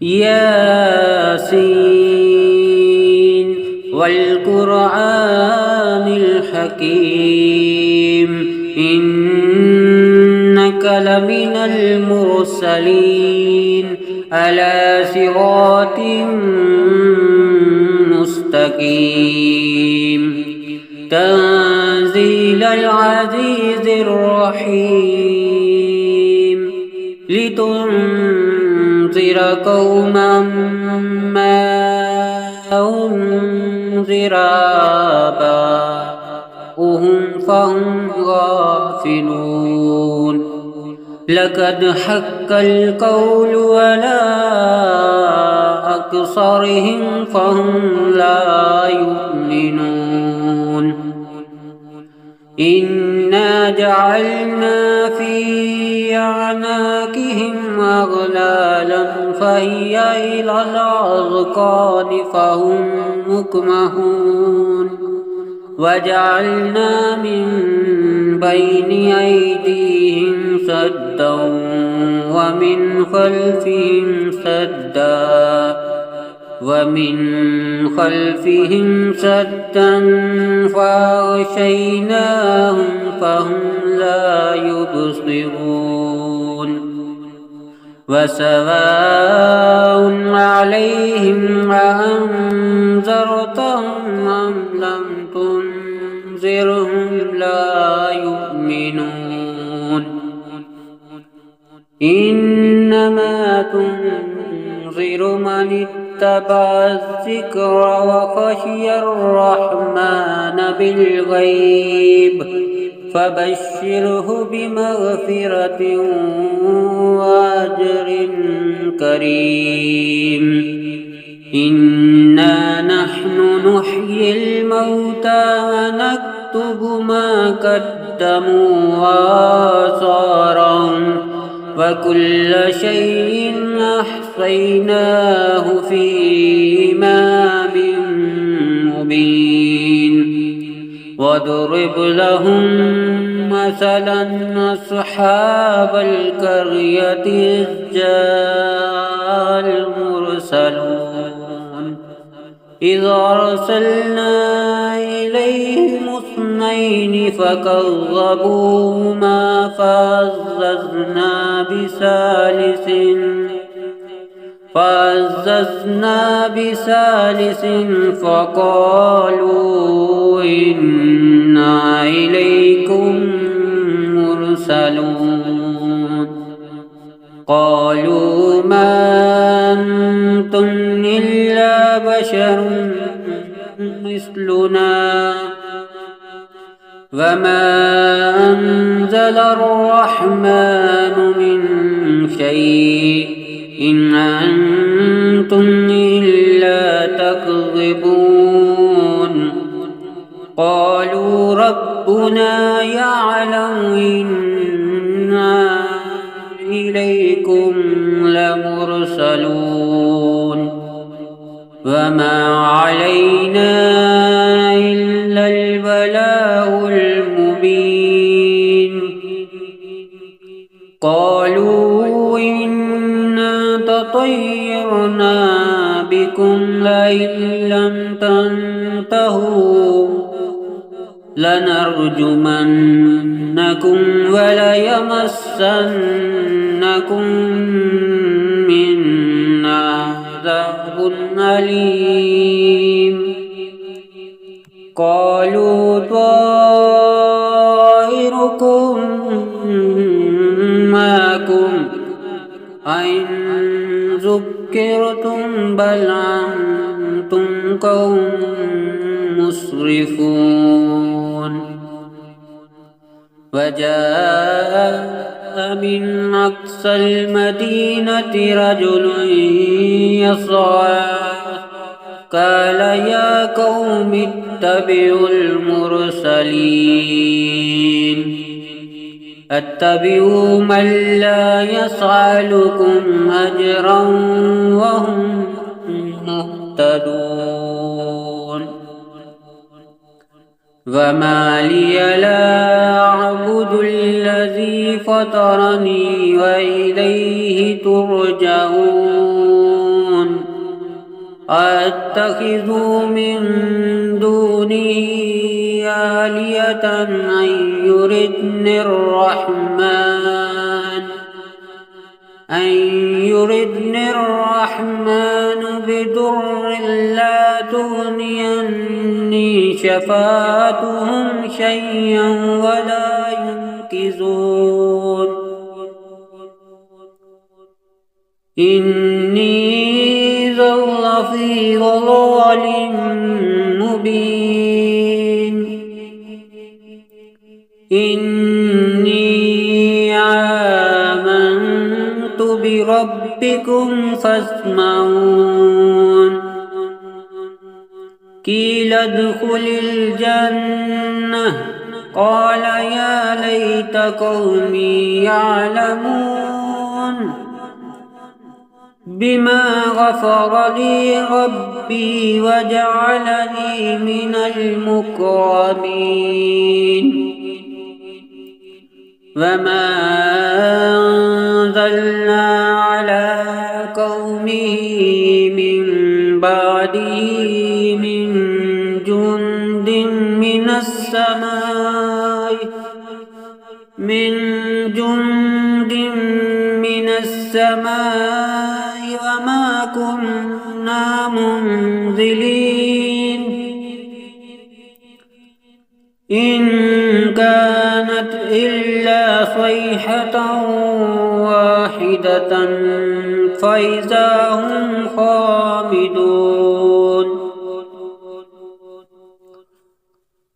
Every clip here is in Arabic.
ياسين والقرآن الحكيم إنك لمن المرسلين على صراط مستقيم تنزيل العزيز الرحيم لتنذر قوما ما أنذر آباؤهم فهم غافلون لقد حق القول على أكثرهم فهم لا يؤمنون إنا جعلنا في أعناقهم أغلالا فهي إلى الأذقان فهم مقمحون وجعلنا من بين أيديهم سدا ومن خلفهم سدا فأغشيناهم فهم لا يبصرون وسواء عليهم أأنذرتهم أم لم تنذرهم لا يؤمنون إنما تنذر من اتبع الذكر وخشي الرحمن بالغيب فبشره بمغفرة وأجر كريم إنا نحن نحيي الموتى ونكتب ما قدموا وآثارهم وكل شيء أحصيناه في إمام مبين واضرب لهم مثلا أصحاب القرية إذ جاء المرسلون إذ أرسلنا إليهم اثنين فكذبوهما فعززنا بثالث فقالوا إنا إليكم مرسلون قالوا ما أنتم إلا بشر مثلنا وما أنزل الرحمن من شيء إن أنتم إلا تكذبون قالوا ربنا يعلم إنا إليكم لمرسلون وما علينا إلا البلاغ المبين قالوا إنا تطيرنا بكم لئن لم تنتهوا لنرجمنكم وليمسنكم منا عذاب أليم قالوا طائركم معكم أئن ذكرتم بل أنتم قوم مسرفون وجاء من أقصى المدينة رجل يسعى قال يا قوم اتبعوا المرسلين اتبعوا من لا يسألكم أجرا وهم مهتدون وما لي لا أعبد الذي فطرني وإليه ترجعون أتخذوا من دونه آلهة أن يردن الرحمن بضر لا تغني عني شفاعتهم شيئا ولا ينقذون إني ظل في ضلال مبين إني آمنت بربكم فاسمعون قيل ادخل الجنة قال يا ليت قومي يعلمون بما غفر لي ربي وجعلني من المكرمين وما أنزلنا على قومه من بعده من جند من السماء وما كنا منزلين إن كانت إلا صيحة واحدة فإذا هم خامدون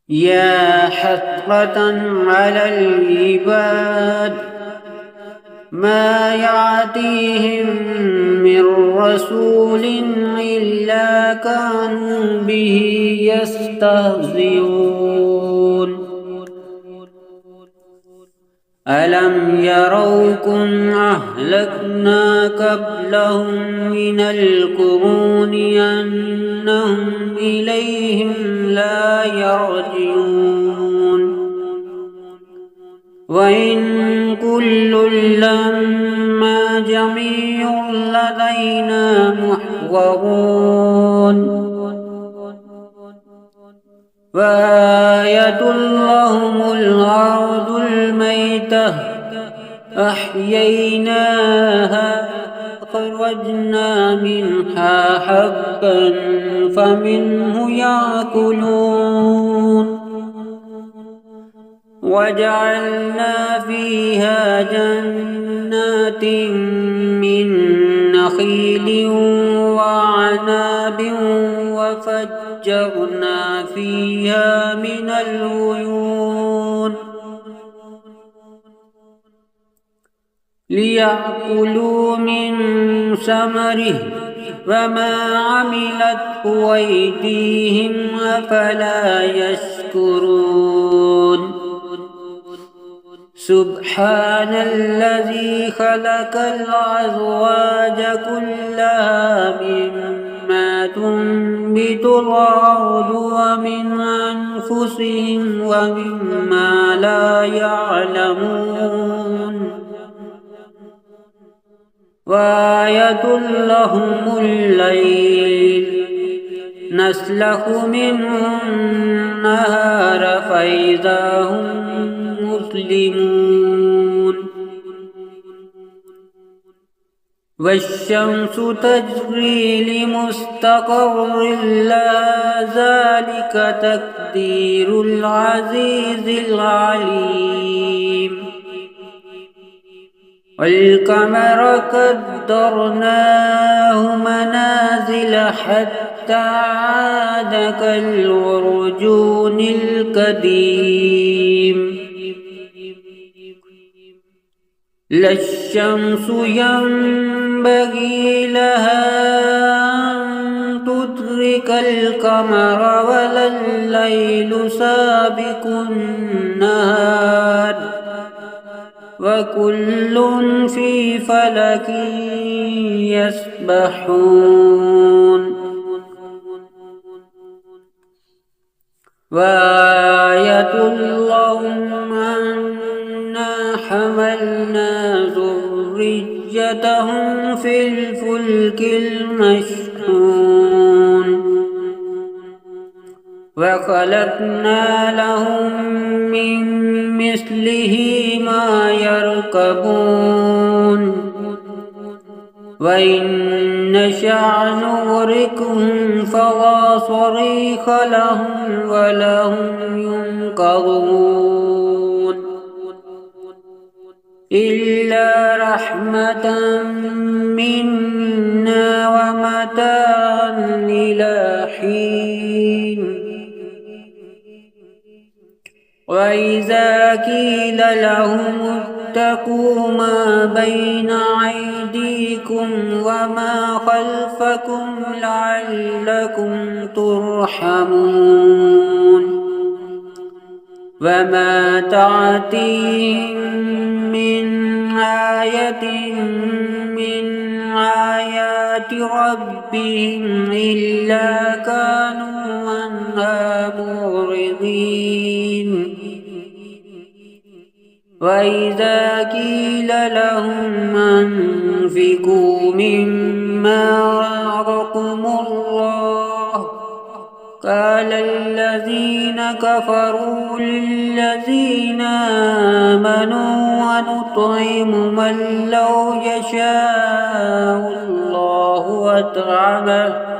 يا حسرة على العباد ما يأتيهم من رسول إلا كانوا به يستهزئون ألم يروكم أهلكنا قبلهم من القرون أنهم إليهم لا يرجعون وإن كل لما جميع لدينا محضرون وآية لهم الأرض الميتة أحييناها أخرجنا منها حبا فمنه يأكلون وجعلنا فيها جنات من نخيل وعناب وفجرنا فيها من العيون ليأكلوا من ثمره وما عملته أيديهم أفلا يشكرون سبحان الذي خلق الأزواج كلها مما تنبت الأرض ومن أنفسهم ومما لا يعلمون وآية لهم الليل نسلخ منه النهار فإذا هم مسلمون والشمس تجري لمستقر لها ذلك تقدير العزيز العليم والقمر قدرناه منازل حتى عاد كالعرجون القديم لا الشمس ينبغي لها أن تدرك القمر ولا الليل سابق النهار وكل في فلك يسبحون وآية لهم أنا حملنا ذريتهم في الفلك المشحون وخلقنا لهم من مثله ما يركبون وإن نشأ نغرقهم فلا صريخ لهم ولا هم ينقذون إلا رحمة منا ومتاعا إلى حين وإذا قيل لهم اتقوا ما بين أيديكم وما خلفكم لعلكم ترحمون وما تأتيهم من آية من آيات ربهم إلا كانوا عنها معرضين وإذا قيل لهم أنفقوا مما رزقكم الله قال الذين كفروا للذين آمنوا ونطعم من لو يشاء الله أطعمه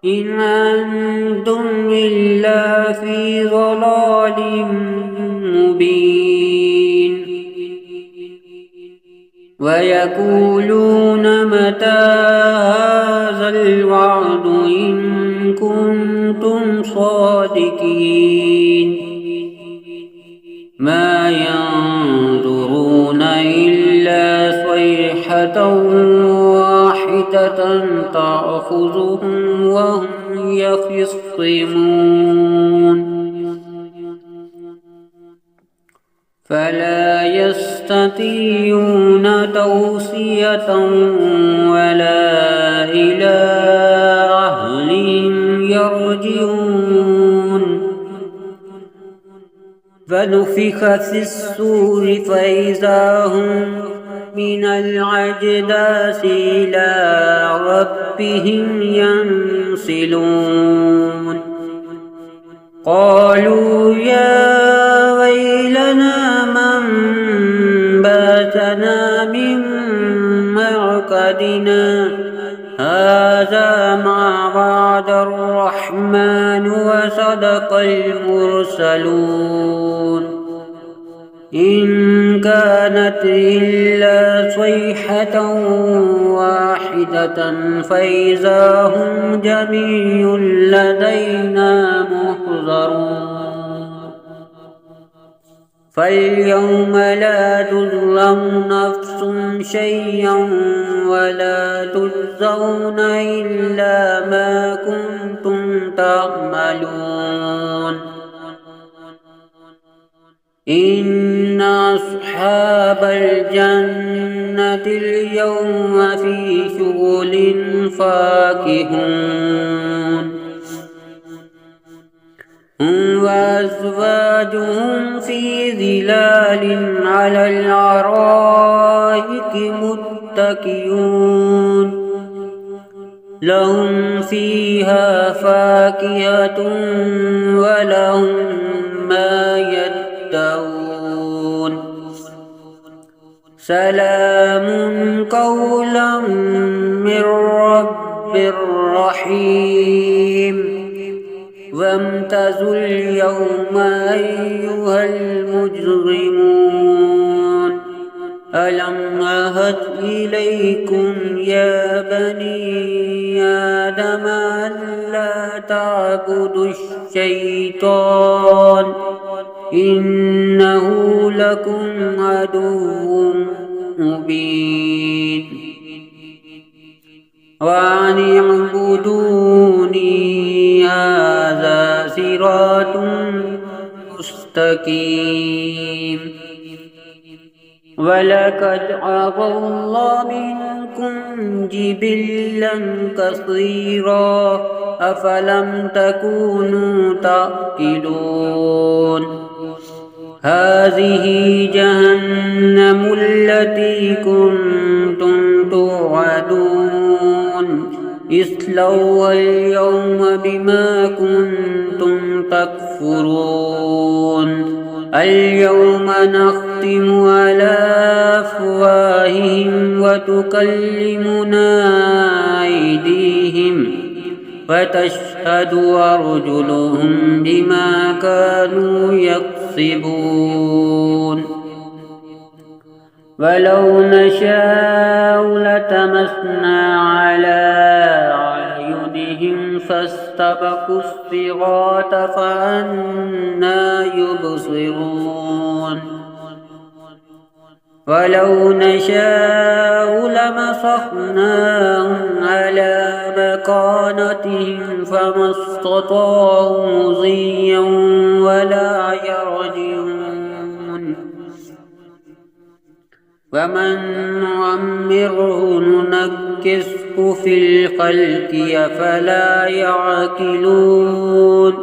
إن أنتم إلا في ضلال مبين ويقولون متى هذا الوعد إن كنتم صادقين ما ينظرون إلا صيحة واحدة تأخذهم وهم يخصمون فلا يستطيعون توصية ولا إلى أهلهم يرجعون فنفخ في الصور فإذا هم من الأجداث إلى ربهم ينسلون قالوا يا ويلنا من باتنا من مرقدنا هذا ما وعد الرحمن وصدق المرسلون إن كانت إلا صيحة واحدة فإذا هم جميع لدينا محضرون فاليوم لا تظلم نفس شيئا ولا تجزون إلا ما كنتم تعملون إن أصحاب الجنة اليوم في شغل فاكهون هم وأزواجهم في ظلال على الأرائك متكئون لهم فيها فاكهة ولهم ما يدعون سلام قولا من رب رحيم وامتازوا اليوم أيها المجرمون ألم أعهد إليكم يا بني آدم ألا تعبدوا الشيطان إنه لكم عدو مبين وأن اعبدوني هذا صراط مستقيم ولقد عفا الله منكم جبلا كثيرا أفلم تكونوا تعقلون هذه جهنم التي كنتم توعدون اصلوها اليوم بما كنتم تكفرون اليوم نختم على أفواههم وتكلمنا أيديهم وتشهد أرجلهم بما كانوا يكسبون ولو نشاء لتمسنا على أعينهم فاستبقوا الصراط فأنى يبصرون ولو نشاء لمسخناهم على مكانتهم فما استطاعوا مضيا ولا يرجعون ومن نعمره ننكسه في الخلق أفلا يعقلون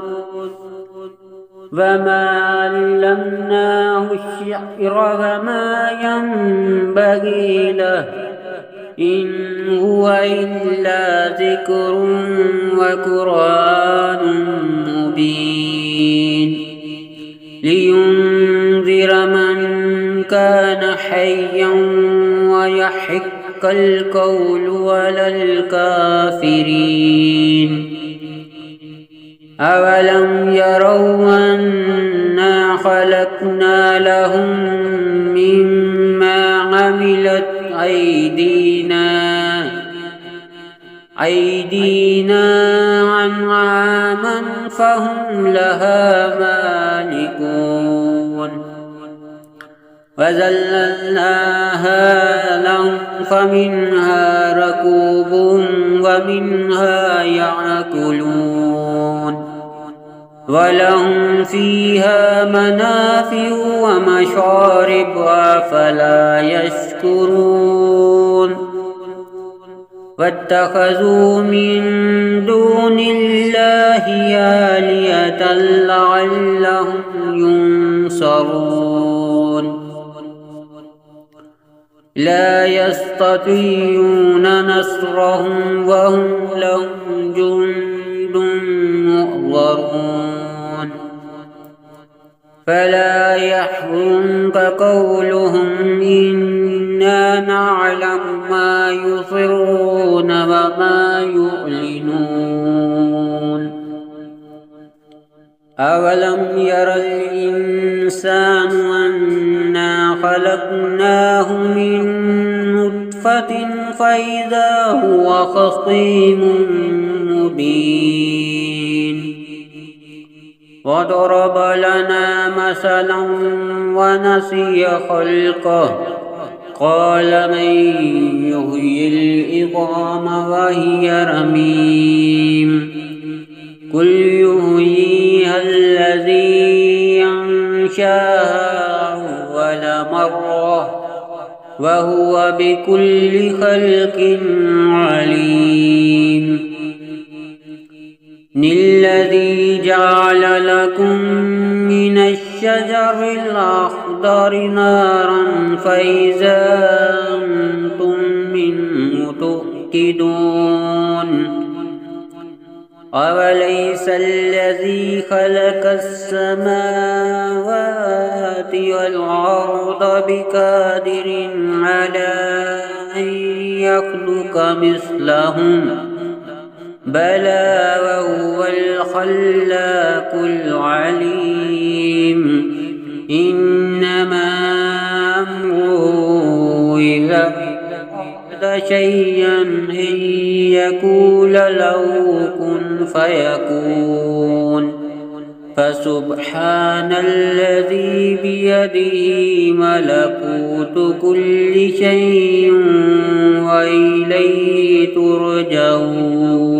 وما علمناه الشعر وما ينبغي له إن هو إلا ذكر وقرآن مبين لينذر من كان حيا ويحق القول على الكافرين أولم يروا أنا خلقنا لهم مما عملت أيدينا أنعاما فهم لها مالكون وذللناها لهم فمنها ركوبهم ومنها يأكلون ولهم فيها منافع ومشارب أفلا يشكرون واتخذوا من دون الله آلهة لعلهم ينصرون لا يستطيعون نصرهم وهم لهم جند محضرون فلا يحزنك قولهم إنا نعلم ما يسرون وما يعلنون أولم ير الإنسان أنا خلقناه من نطفة فإذا هو خصيم مبين وضرب لنا مثلا ونسي خلقه قال من يحيي العظام وهي رميم قل يحييها الذي أنشاها أول مرة وهو بكل خلق عليم الذي جعل لكم من الشجر الأخضر نارا فإذا أنتم منه توقدون أوليس الذي خلق السماوات والأرض بقادر على أن يخلق مثلهم بلى وهو الخلاق العليم إنما أمره إذا أراد شيئا أن يقول له كن فيكون فسبحان الذي بيده ملكوت كل شيء وإليه ترجعون